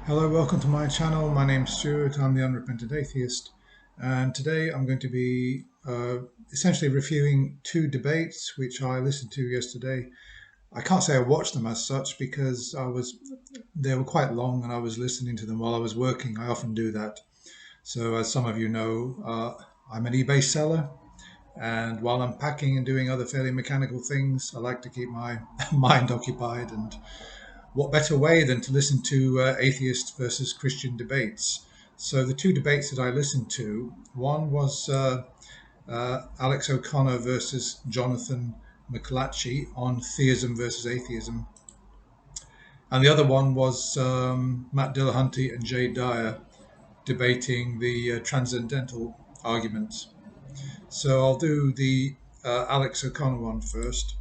Hello, welcome to my channel. My name's Stuart. I'm the Unrepentant Atheist, and today I'm going to be essentially reviewing two debates which I listened to yesterday. I can't say I watched them as such because they were quite long and I was listening to them while I was working. I often do that. So, as some of you know, I'm an eBay seller, and while I'm packing and doing other fairly mechanical things, I like to keep my mind occupied. And what better way than to listen to atheist versus Christian debates? So the two debates that I listened to, one was Alex O'Connor versus Jonathan McLatchie on theism versus atheism, and the other one was Matt Dillahunty and Dyer debating the transcendental arguments. So I'll do the Alex O'Connor one first.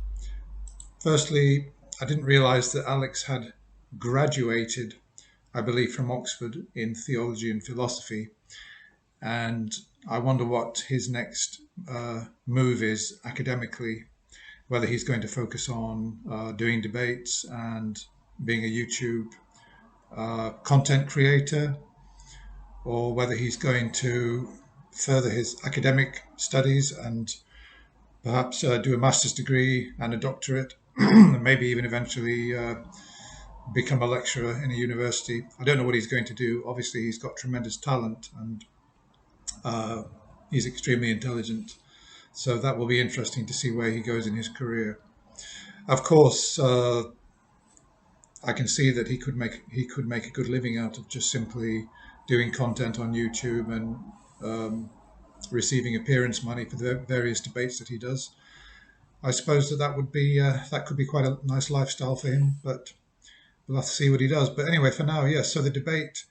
Firstly, I didn't realize that Alex had graduated, I believe, from Oxford in theology and philosophy. And I wonder what his next move is academically, whether he's going to focus on doing debates and being a YouTube content creator, or whether he's going to further his academic studies and perhaps do a master's degree and a doctorate, and maybe even eventually become a lecturer in a university. I don't know what he's going to do. Obviously, he's got tremendous talent and uh, he's extremely intelligent. So that will be interesting to see where he goes in his career. Of course, I can see that he could make a good living out of just simply doing content on YouTube and receiving appearance money for the various debates that he does. I suppose that could be quite a nice lifestyle for him, but we'll have to see what he does. But anyway, for now, yes. So the debate,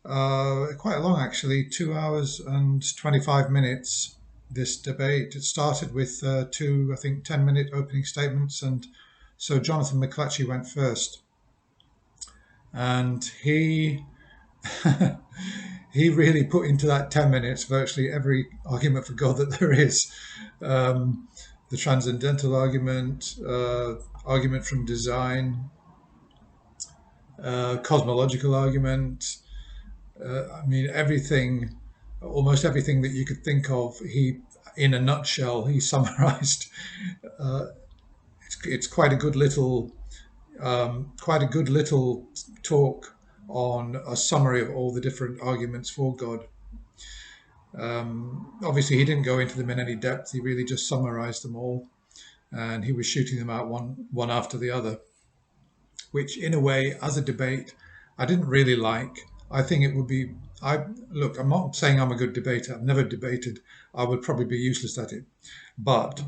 quite long actually, 2 hours and 25 minutes. This debate, it started with two, I think, 10-minute opening statements, and so Jonathan McClatchy went first, and he really put into that 10 minutes virtually every argument for God that there is. Um, the transcendental argument, argument from design, cosmological argument. I mean, everything, almost everything that you could think of, in a nutshell, he summarized. Uh, it's quite a good little talk on a summary of all the different arguments for God. Obviously, he didn't go into them in any depth. He really just summarized them all, and he was shooting them out one after the other, which in a way, as a debate, I didn't really like. I think it would be. I look. I'm not saying I'm a good debater. I've never debated. I would probably be useless at it. But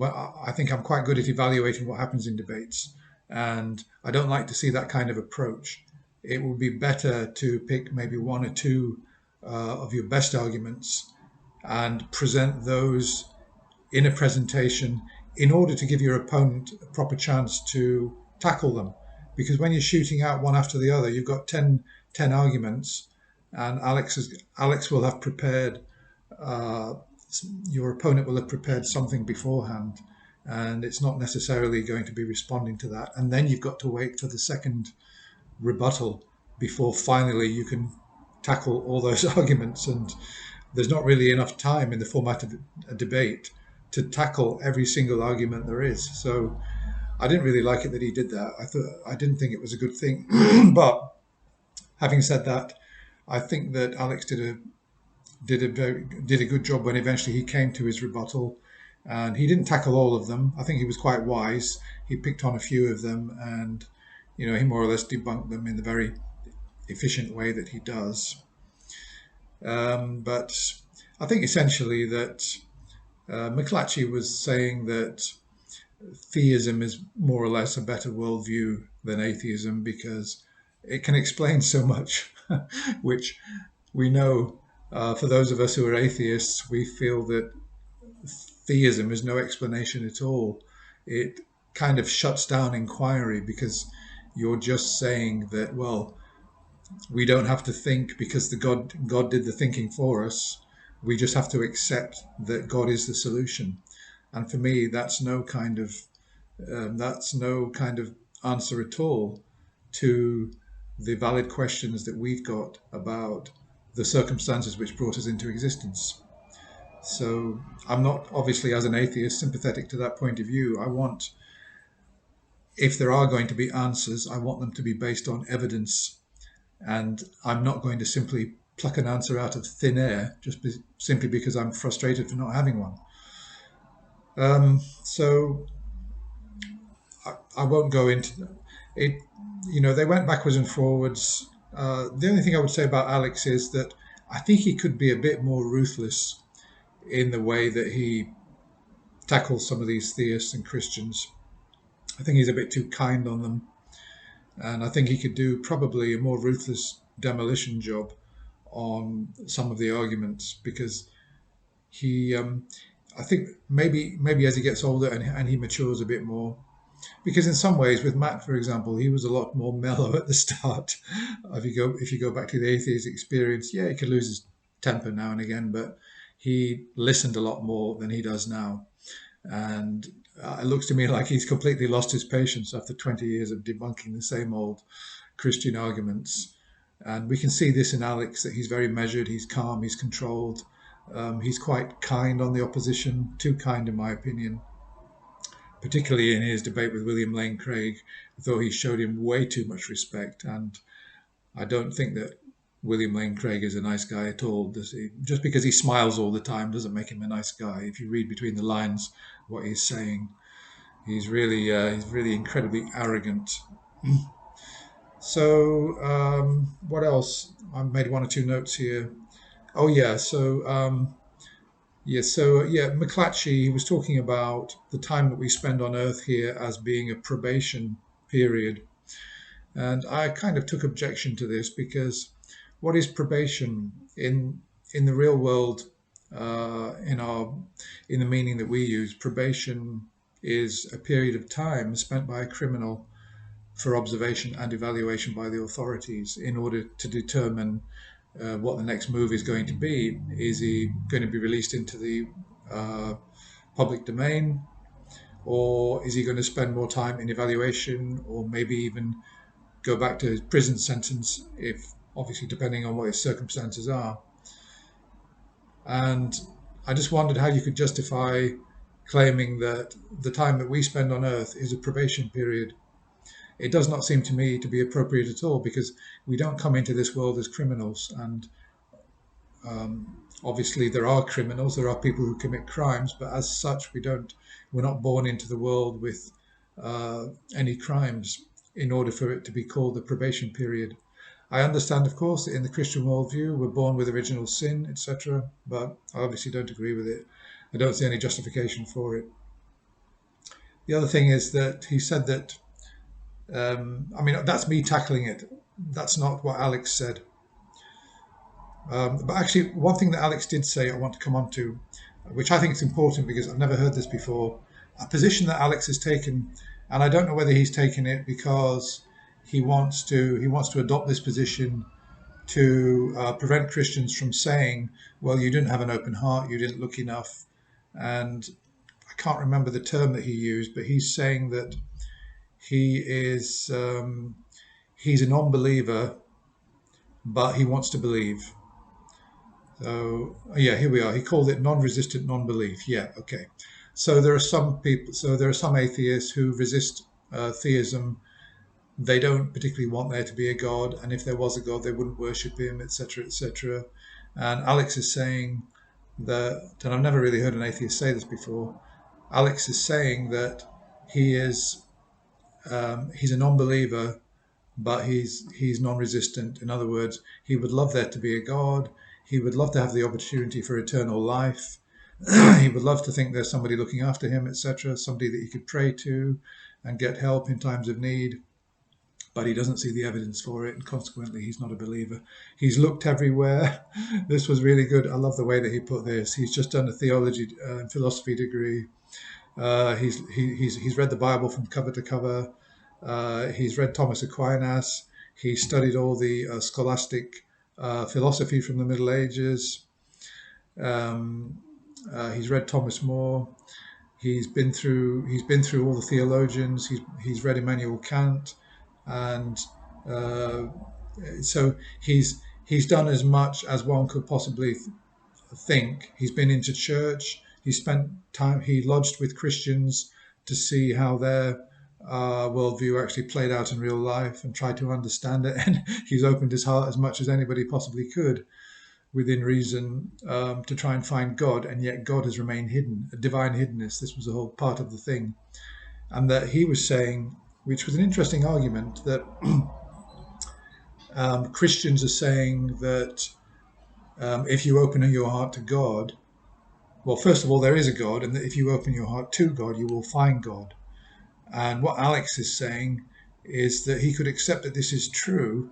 I think I'm quite good at evaluating what happens in debates, and I don't like to see that kind of approach. It would be better to pick maybe one or two of your best arguments and present those in a presentation in order to give your opponent a proper chance to tackle them. Because when you're shooting out one after the other, you've got 10 arguments, and Alex will have prepared, uh, your opponent will have prepared something beforehand, and it's not necessarily going to be responding to that. And then you've got to wait for the second rebuttal before finally you can tackle all those arguments. And there's not really enough time in the format of a debate to tackle every single argument there is. So I didn't really like it that he did that. I didn't think it was a good thing. But having said that, I think that Alex did a good job when eventually he came to his rebuttal, and he didn't tackle all of them. I think he was quite wise. He picked on a few of them, and he more or less debunked them in the very efficient way that he does. But I think essentially that McClatchy was saying that theism is more or less a better worldview than atheism because it can explain so much, which we know, for those of us who are atheists, we feel that theism is no explanation at all. It kind of shuts down inquiry because you're just saying that, well, we don't have to think because God did the thinking for us. We just have to accept that God is the solution. And for me, that's no kind of answer at all to the valid questions that we've got about the circumstances which brought us into existence. So I'm not, obviously, as an atheist, sympathetic to that point of view. I want, if there are going to be answers, I want them to be based on evidence. And I'm not going to simply pluck an answer out of thin air simply because I'm frustrated for not having one. So I won't go into it. They went backwards and forwards. The only thing I would say about Alex is that I think he could be a bit more ruthless in the way that he tackles some of these theists and Christians. I think he's a bit too kind on them, and I think he could do probably a more ruthless demolition job on some of the arguments, because I think maybe as he gets older and he matures a bit more, because in some ways with Matt, for example, he was a lot more mellow at the start. If you go back to the atheist experience, yeah, he could lose his temper now and again, but he listened a lot more than he does now. And it looks to me like he's completely lost his patience after 20 years of debunking the same old Christian arguments. And we can see this in Alex, that he's very measured, he's calm, he's controlled. He's quite kind on the opposition, too kind in my opinion, particularly in his debate with William Lane Craig, though he showed him way too much respect. And I don't think that William Lane Craig is a nice guy at all, does he? Just because he smiles all the time doesn't make him a nice guy. If you read between the lines what he's saying, he's really incredibly arrogant. So what else? I made one or two notes here. Oh yeah, McClatchy, he was talking about the time that we spend on Earth here as being a probation period. And I kind of took objection to this, because what is probation in the real world, in the meaning that we use? Probation is a period of time spent by a criminal for observation and evaluation by the authorities in order to determine what the next move is going to be. Is he going to be released into the public domain, or is he going to spend more time in evaluation, or maybe even go back to his prison sentence, if obviously depending on what his circumstances are? And I just wondered how you could justify claiming that the time that we spend on Earth is a probation period. It does not seem to me to be appropriate at all, because we don't come into this world as criminals. And obviously there are criminals, there are people who commit crimes, but as such we're not born into the world with any crimes in order for it to be called the probation period. I understand, of course, that in the Christian worldview we're born with original sin, etc., but I obviously don't agree with it. I don't see any justification for it. The other thing is that he said that, that's me tackling it. That's not what Alex said. But actually, one thing that Alex did say I want to come on to, which I think is important because I've never heard this before, a position that Alex has taken, and I don't know whether he's taken it because he wants to adopt this position to prevent Christians from saying, well, you didn't have an open heart, you didn't look enough. And I can't remember the term that he used, but he's saying that he's a non-believer, but he wants to believe. So yeah, here we are. He called it non-resistant non-belief. Yeah, okay. So there are some atheists who resist theism. They don't particularly want there to be a God, and if there was a God, they wouldn't worship him, etc., etc. And Alex is saying that, and I've never really heard an atheist say this before. Alex is saying that he's a non-believer, but he's non-resistant. In other words, he would love there to be a God. He would love to have the opportunity for eternal life. He would love to think there's somebody looking after him, etc., somebody that he could pray to and get help in times of need. But he doesn't see the evidence for it, and consequently he's not a believer. He's looked everywhere. This was really good. I love the way that he put this. He's just done a theology and philosophy degree. He's read the Bible from cover to cover. He's read Thomas Aquinas. He studied all the scholastic philosophy from the Middle Ages. He's read Thomas More. He's been through all the theologians. He's read Immanuel Kant, and So he's done as much as one could possibly think. He's been into church. He spent time. He lodged with Christians to see how their worldview actually played out in real life and tried to understand it. And he's opened his heart as much as anybody possibly could, within reason, to try and find God. And yet God has remained hidden, a divine hiddenness. This was the whole part of the thing. And that he was saying, which was an interesting argument, that Christians are saying that if you open your heart to God, well, first of all, there is a God, and that if you open your heart to God, you will find God. And what Alex is saying is that he could accept that this is true,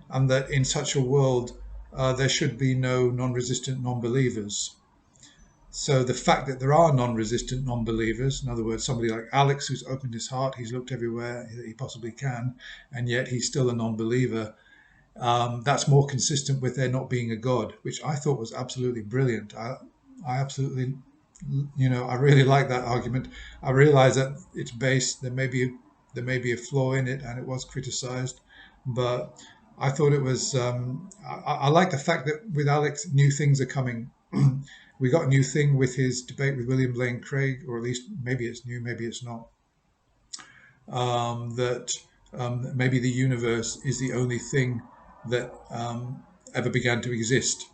and that in such a world, there should be no non-resistant non-believers. So the fact that there are non-resistant non-believers, in other words, somebody like Alex who's opened his heart, he's looked everywhere that he possibly can, and yet he's still a non-believer, that's more consistent with there not being a God, which I thought was absolutely brilliant. I absolutely, I really like that argument. I realize that it's based, there may be a flaw in it, and it was criticized, but I thought it was, I like the fact that with Alex, new things are coming. We got a new thing with his debate with William Lane Craig, or at least maybe it's new, maybe it's not, that maybe the universe is the only thing that ever began to exist.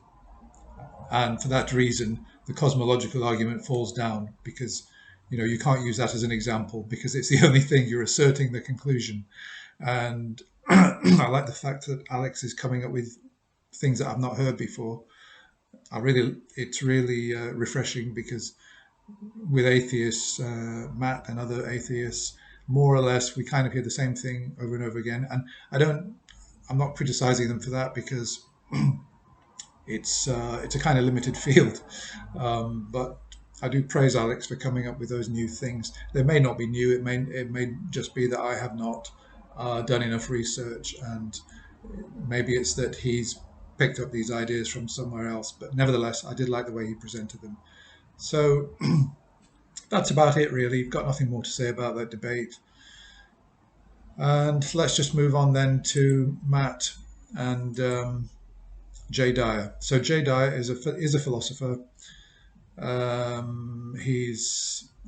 And for that reason, the cosmological argument falls down, because you can't use that as an example because it's the only thing. You're asserting the conclusion. And I like the fact that Alex is coming up with things that I've not heard before. It's really refreshing, because with atheists, Matt and other atheists, more or less, we kind of hear the same thing over and over again. And I'm not criticizing them for that, because it's a kind of limited field. But I do praise Alex for coming up with those new things. They may not be new. It may just be that I have not done enough research, and maybe it's that he's picked up these ideas from somewhere else. But nevertheless, I did like the way he presented them. So that's about it, really. Got nothing more to say about that debate. And let's just move on then to Matt and Dyer. So Dyer is a philosopher. I'm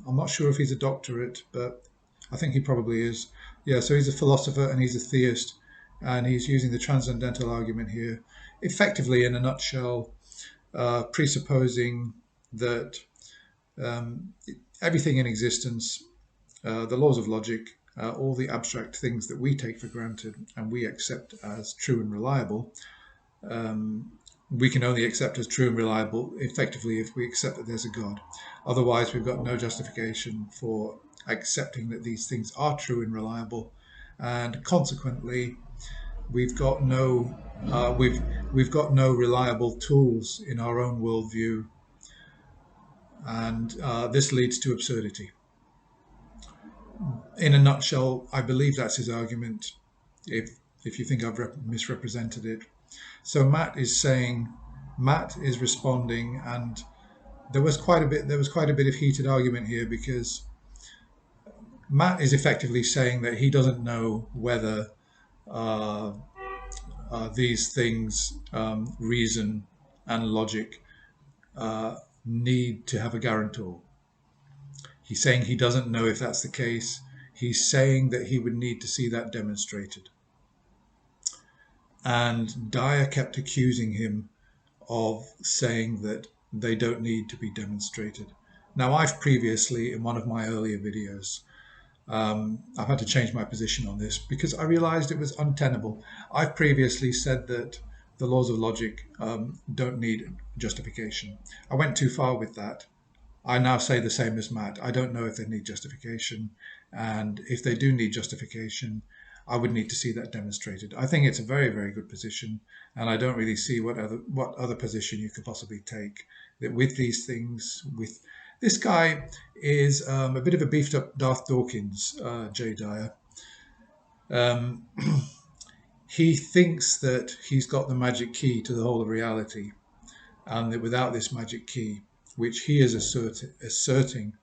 not sure if he's a doctorate, but I think he probably is. Yeah, so he's a philosopher and he's a theist, and he's using the transcendental argument here, effectively in a nutshell, presupposing that everything in existence, the laws of logic, all the abstract things that we take for granted and we accept as true and reliable, we can only accept as true and reliable effectively if we accept that there's a God. Otherwise, we've got no justification for accepting that these things are true and reliable, and consequently, we've got no reliable tools in our own worldview, and this leads to absurdity. In a nutshell, I believe that's his argument. If you think I've misrepresented it. So Matt is responding, and there was quite a bit of heated argument here, because Matt is effectively saying that he doesn't know whether these things, reason and logic, need to have a guarantor. He's saying he doesn't know if that's the case. He's saying that he would need to see that demonstrated. And Dyer kept accusing him of saying that they don't need to be demonstrated. Now, I've previously, in one of my earlier videos, I've had to change my position on this because I realized it was untenable. I've previously said that the laws of logic don't need justification. I went too far with that. I now say the same as Matt. I don't know if they need justification, and if they do need justification, I would need to see that demonstrated. I think it's a very, very good position, and I don't really see what other position you could possibly take. That with these things, with this guy is a bit of a beefed up Darth Dawkins, Dyer. He thinks that he's got the magic key to the whole of reality, and that without this magic key, which he is asserting,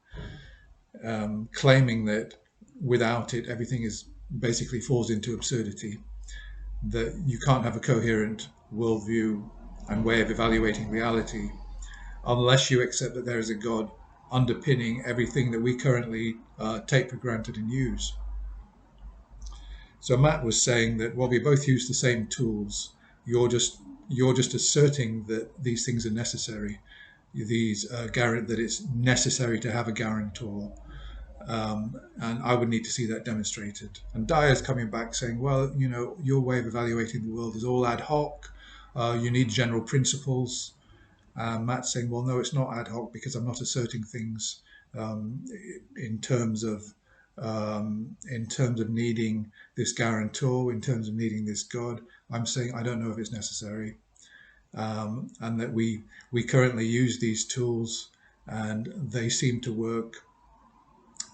claiming that without it everything is basically falls into absurdity. that you can't have a coherent worldview and way of evaluating reality unless you accept that there is a God underpinning everything that we currently take for granted and use. So Matt was saying that while we both use the same tools, you're just asserting that these things are necessary. That it's necessary to have a guarantor, and I would need to see that demonstrated. And Dyer's coming back saying, well, your way of evaluating the world is all ad hoc. You need general principles. Matt's saying, well, no, it's not ad hoc because I'm not asserting things um, in terms of needing this guarantor, in terms of needing this God. I'm saying I don't know if it's necessary, and that we currently use these tools and they seem to work.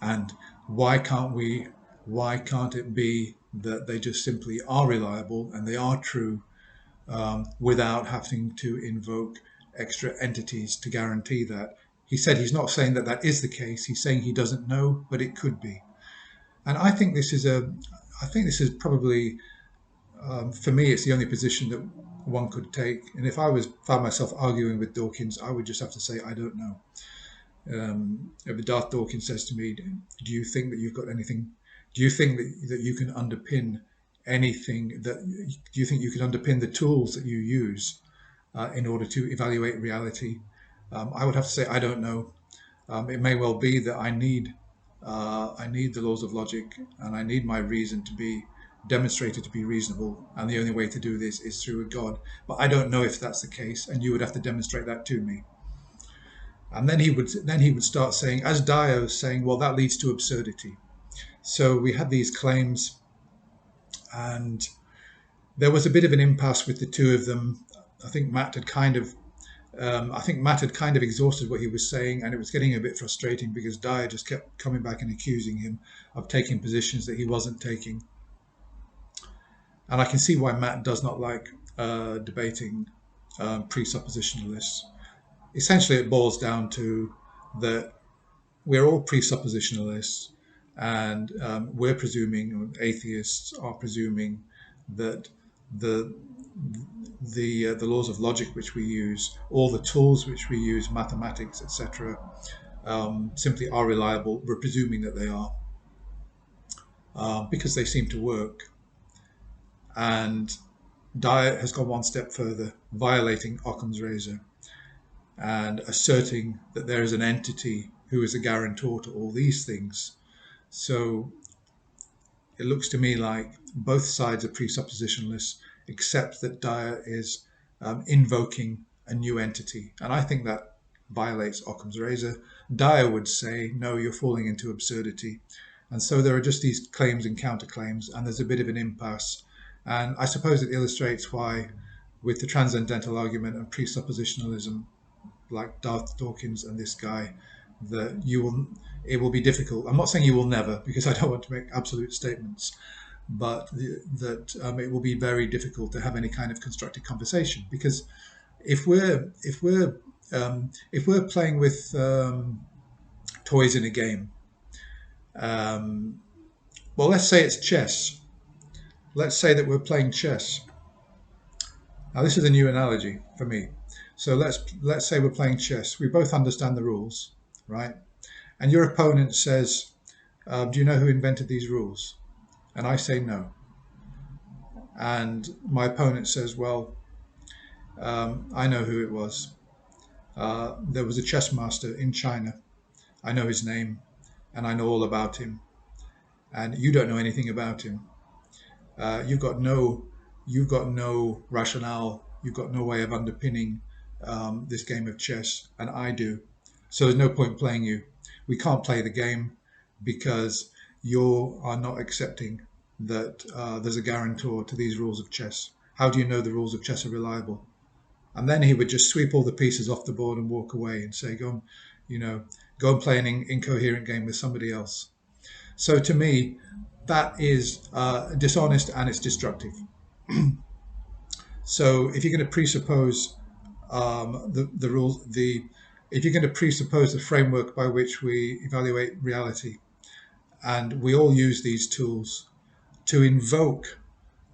And why can't we? Why can't it be that they just simply are reliable and they are true without having to invoke extra entities to guarantee that? He said he's not saying that that is the case. He's saying he doesn't know, but it could be. And I think this is probably, for me, it's the only position that one could take. And if I found myself arguing with Dawkins, I would just have to say I don't know. If Darth Dawkins says to me, "Do you think that you've got anything? Do you think that you can underpin anything? Do you think you can underpin the tools that you use in order to evaluate reality?" I would have to say I don't know. It may well be that I need the laws of logic and I need my reason to be demonstrated to be reasonable, and the only way to do this is through a God. But I don't know if that's the case, and you would have to demonstrate that to me. And then he would start saying, as Dyer was saying, well, that leads to absurdity. So we had these claims, and there was a bit of an impasse with the two of them. I think Matt had kind of exhausted what he was saying, and it was getting a bit frustrating because Dyer just kept coming back and accusing him of taking positions that he wasn't taking. And I can see why Matt does not like debating presuppositionalists. Essentially, it boils down to that we're all presuppositionalists, and we're presuming, atheists are presuming, that the the laws of logic which we use, all the tools which we use, mathematics, etc., simply are reliable. We're presuming that they are because they seem to work. And Dyer has gone one step further, violating Occam's razor and asserting that there is an entity who is a guarantor to all these things. So it looks to me like both sides are presuppositionalists, except that Dyer is invoking a new entity. And I think that violates Occam's razor. Dyer would say, no, you're falling into absurdity. And so there are just these claims and counterclaims, and there's a bit of an impasse. And I suppose it illustrates why, with the transcendental argument and presuppositionalism, like Darth Dawkins and this guy, that it will be difficult. I'm not saying you will never, because I don't want to make absolute statements, but that it will be very difficult to have any kind of constructive conversation. Because if we're playing with toys in a game, well, let's say it's chess. Let's say that we're playing chess. Now, this is a new analogy for me. So let's say we're playing chess. We both understand the rules, right? And your opponent says, "Do you know who invented these rules?" And I say no. And my opponent says, "Well, I know who it was. There was a chess master in China. I know his name, and I know all about him. And you don't know anything about him. You've got no rationale. You've got no way of underpinning this game of chess, and I do. So there's no point playing you. We can't play the game because you are not accepting that there's a guarantor to these rules of chess. How do you know the rules of chess are reliable?" And then he would just sweep all the pieces off the board and walk away and say, "Go and play an incoherent game with somebody else." So to me, that is dishonest and it's destructive. So if you're going to presuppose the rules, if you're going to presuppose the framework by which we evaluate reality, and we all use these tools to invoke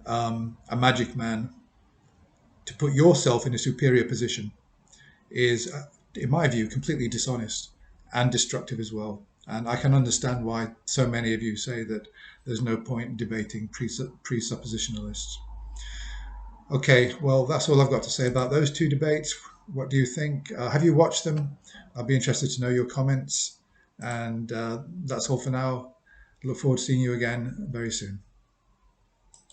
a magic man, to put yourself in a superior position is, in my view, completely dishonest and destructive as well. And I can understand why so many of you say that there's no point in debating presuppositionalists. Okay, well, that's all I've got to say about those two debates. What do you think? Have you watched them? I'll be interested to know your comments. And that's all for now. Look forward to seeing you again very soon.